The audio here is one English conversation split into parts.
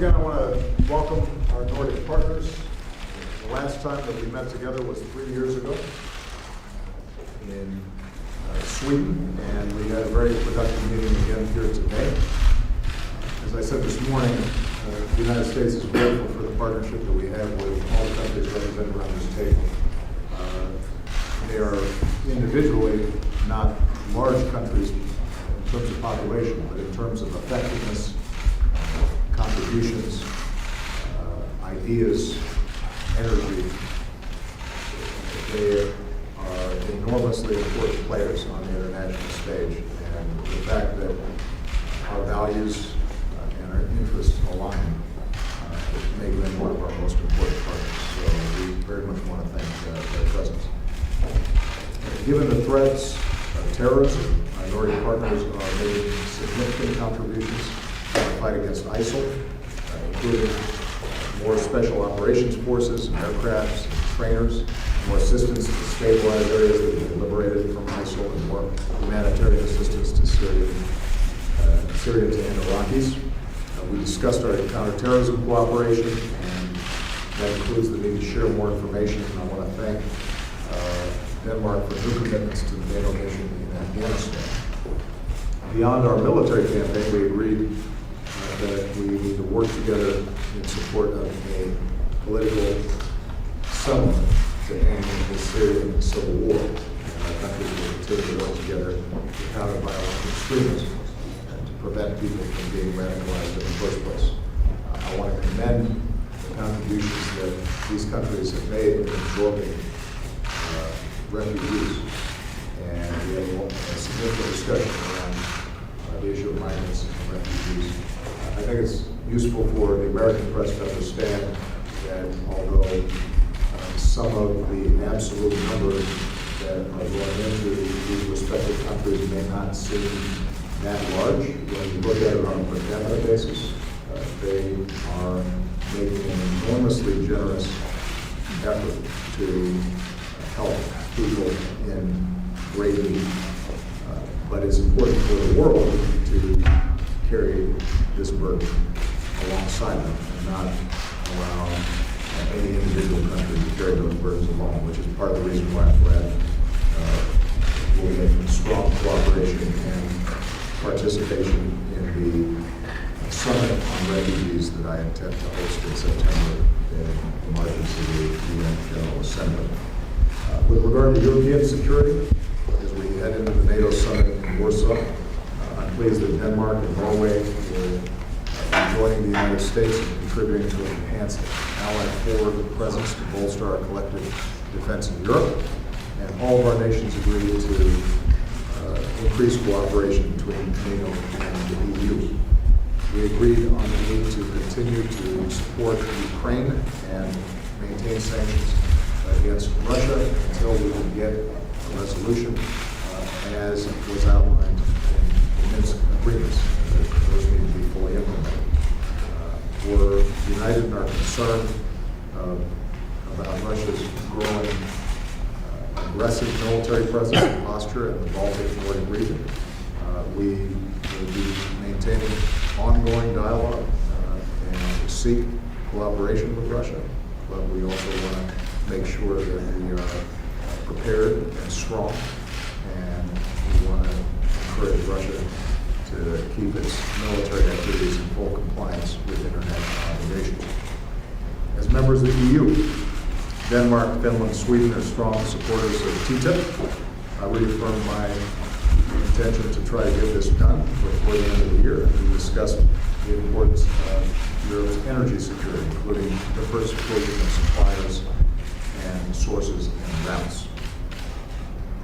again, I want to welcome our Nordic partners. The last time that we met together was 3 years ago in Sweden, and we had a very productive meeting again here today. As I said this morning, the United States is grateful for the partnership that we have with all the countries represented around this table. They are individually not large countries in terms of population, but in terms of effectiveness, contributions, ideas, energy. They are enormously important players on the international stage, and the fact that our values and our interests align make them one of our most important partners. So we very much want to thank their presence. Given the threats of terrorism, our Nordic partners are making significant contributions in the fight against ISIL, including more special operations forces, aircrafts, and trainers, more assistance to stabilize areas that have been liberated from ISIL, and more humanitarian assistance to Syrians and Iraqis. We discussed our counterterrorism cooperation, and that includes the need to share more information. And I want to thank Denmark for new commitments to the NATO mission in Afghanistan. Beyond our military campaign, we agreed that we need to work together in support of a political settlement to end the Syrian civil war. And our countries will continue to work together to counter violent extremism and to prevent people from being radicalized in the first place. I want to commend the contributions that these countries have made in absorbing refugees, and we have a significant discussion around the issue of migrants and refugees. I think it's useful for the American press to understand that although some of the absolute numbers that are going into these respective countries may not seem that large, when you look at it on a per capita basis, they are making an enormously generous effort to help people in great need. But it's important for the world to carry this burden alongside them and not allow any individual country to carry those burdens alone, which is part of the reason why I'm glad we'll make strong cooperation and participation in the summit on refugees that I intend to host in September in the margins of the UN General Assembly. With regard to European security, as we head into the NATO summit in Warsaw, I'm pleased that Denmark and Norway will be joining the United States and contributing to an enhanced allied forward presence to bolster our collective defense in Europe. And all of our nations agreed to increase cooperation between NATO and the EU. We agreed on the need to continue to support Ukraine and maintain sanctions against Russia until we can get a resolution as was outlined in the Minsk agreements. Those need to be fully implemented. We're united in our concern about Russia's growing aggressive military presence and posture in the Baltic Nordic region. We will be maintaining ongoing dialogue and seek cooperation with Russia, but we also want to make sure that we are prepared and strong, and we want to encourage Russia to keep its military activities in full compliance with international obligations. As members of the EU, Denmark, Finland, Sweden are strong supporters of TTIP. I reaffirm my intention to try to get this done before the end of the year. We discussed the importance of Europe's energy security, including diversification of suppliers and sources and routes.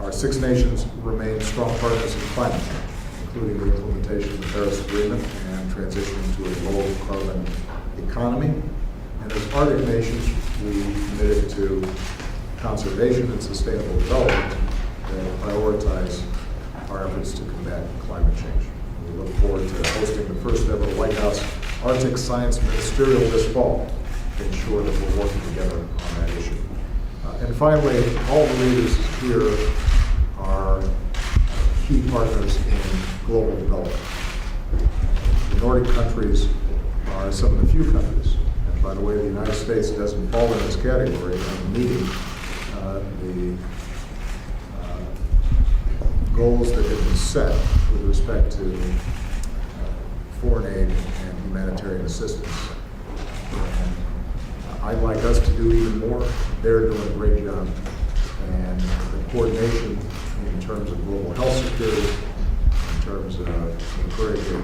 Our 6 nations remain strong partners in climate change, including the implementation of the Paris Agreement and transitioning to a low-carbon economy. And as Arctic nations, we committed to conservation and sustainable development that prioritize our efforts to combat climate change. We look forward to hosting the first ever White House Arctic Science Ministerial this fall to ensure that we're working together on that issue. And finally, all the leaders here are key partners in global development. The Nordic countries are some of the few countries. And by the way, the United States doesn't fall in this category of meeting the goals that have been set with respect to foreign aid and humanitarian assistance. And I'd like us to do even more. They're doing a great job. And the coordination in terms of global health security, in terms of encouraging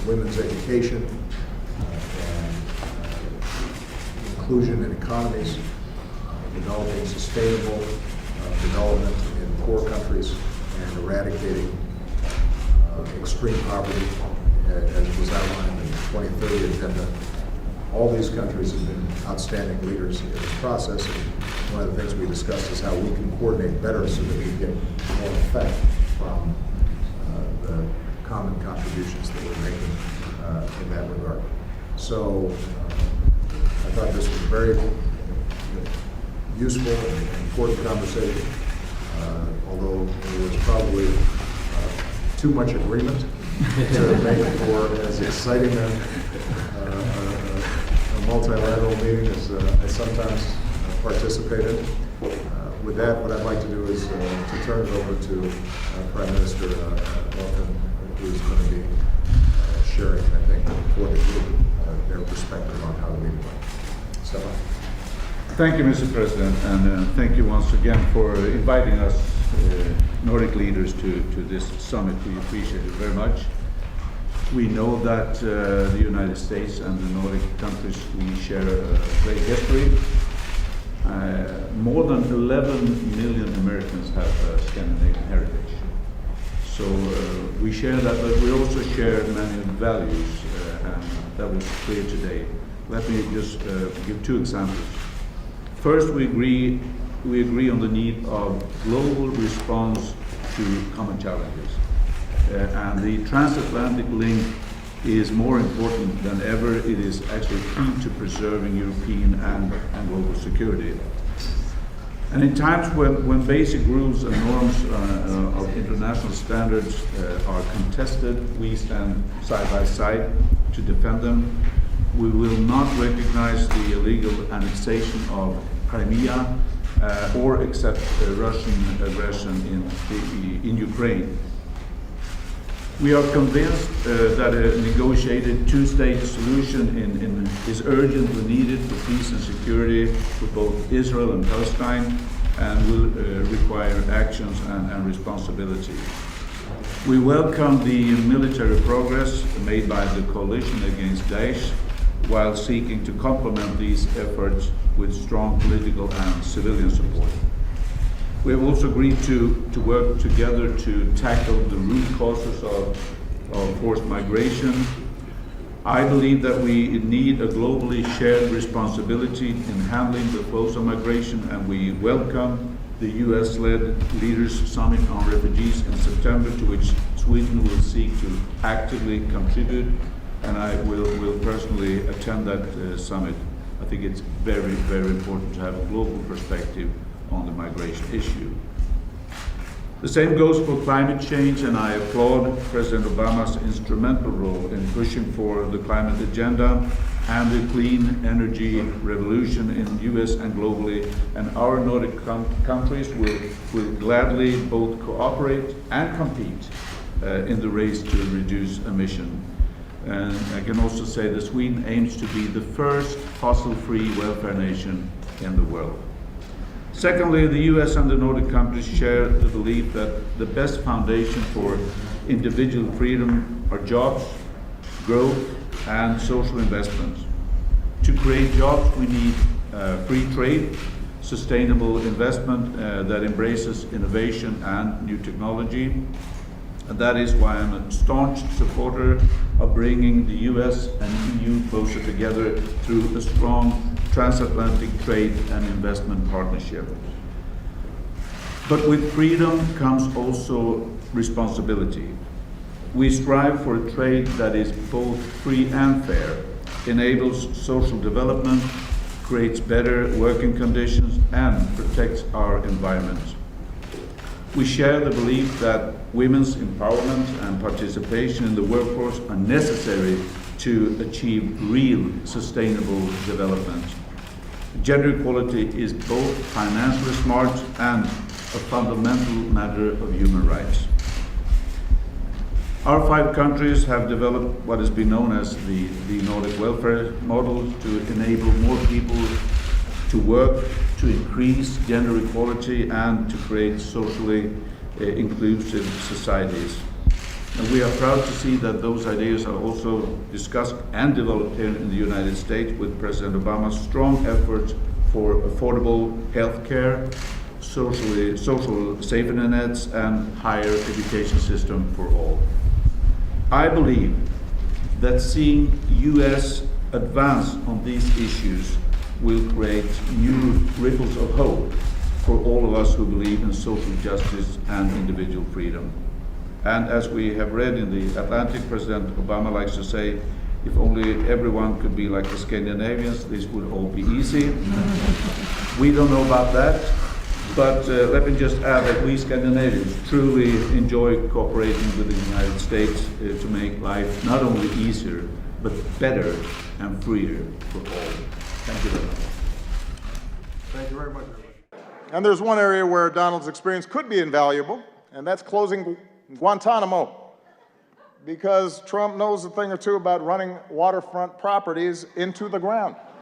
women's education and inclusion in economies, developing sustainable development in poor countries, and eradicating extreme poverty, as was outlined in the 2030 agenda. All these countries have been outstanding leaders in this process. And one of the things we discussed is how we can coordinate better so that we get more effect from the common contributions that we're making in that regard. So I thought this was a very useful and important conversation, although there was probably too much agreement to make for as exciting a multilateral meeting as I sometimes participate in. With that, what I'd like to do is to turn it over to Prime Minister Lofven, who's going to be sharing, I think, for the group their perspective on how the meeting went. Stefan. Thank you, Mr. President, and thank you once again for inviting us, Nordic leaders, to this summit. We appreciate it very much. We know that the United States and the Nordic countries, we share a great history. More than 11 million Americans have Scandinavian heritage. So we share that, but we also share many values, and that was clear today. Let me just give two examples. First, we agree on the need of global response to common challenges. And the transatlantic link is more important than ever. It is actually key to preserving European and global security. And in times when basic rules and norms of international standards are contested, we stand side by side to defend them. We will not recognize the illegal annexation of Crimea or accept Russian aggression in Ukraine. We are convinced that a negotiated two-state solution is urgently needed for peace and security for both Israel and Palestine, and will require actions and responsibility. We welcome the military progress made by the coalition against Daesh, while seeking to complement these efforts with strong political and civilian support. We have also agreed to work together to tackle the root causes of forced migration. I believe that we need a globally shared responsibility in handling the flows of migration, and we welcome the US-led Leaders Summit on Refugees in September, to which Sweden will seek to actively contribute, and I will personally attend that summit. I think it's very, very important to have a global perspective on the migration issue. The same goes for climate change, and I applaud President Obama's instrumental role in pushing for the climate agenda and the clean energy revolution in the US and globally, and our Nordic countries will gladly both cooperate and compete in the race to reduce emission. And I can also say that Sweden aims to be the first fossil-free welfare nation in the world. Secondly, the US and the Nordic countries share the belief that the best foundation for individual freedom are jobs, growth, and social investments. To create jobs, we need free trade, sustainable investment that embraces innovation and new technology. And that is why I'm a staunch supporter of bringing the US and EU closer together through a strong transatlantic trade and investment partnership. But with freedom comes also responsibility. We strive for a trade that is both free and fair, enables social development, creates better working conditions, and protects our environment. We share the belief that women's empowerment and participation in the workforce are necessary to achieve real sustainable development. Gender equality is both financially smart and a fundamental matter of human rights. Our 5 countries have developed what has been known as the Nordic welfare model to enable more people to work, to increase gender equality, and to create socially inclusive societies. And we are proud to see that those ideas are also discussed and developed here in the United States with President Obama's strong efforts for affordable health care, social safety nets, and higher education system for all. I believe that seeing US advance on these issues will create new ripples of hope for all of us who believe in social justice and individual freedom. And as we have read in the Atlantic, President Obama likes to say, if only everyone could be like the Scandinavians, this would all be easy. We don't know about that, but let me just add that we Scandinavians truly enjoy cooperating with the United States to make life not only easier, but better and freer for all. Thank you very much. Thank you very much. And there's one area where Donald's experience could be invaluable, and that's closing Guantanamo. Because Trump knows a thing or two about running waterfront properties into the ground.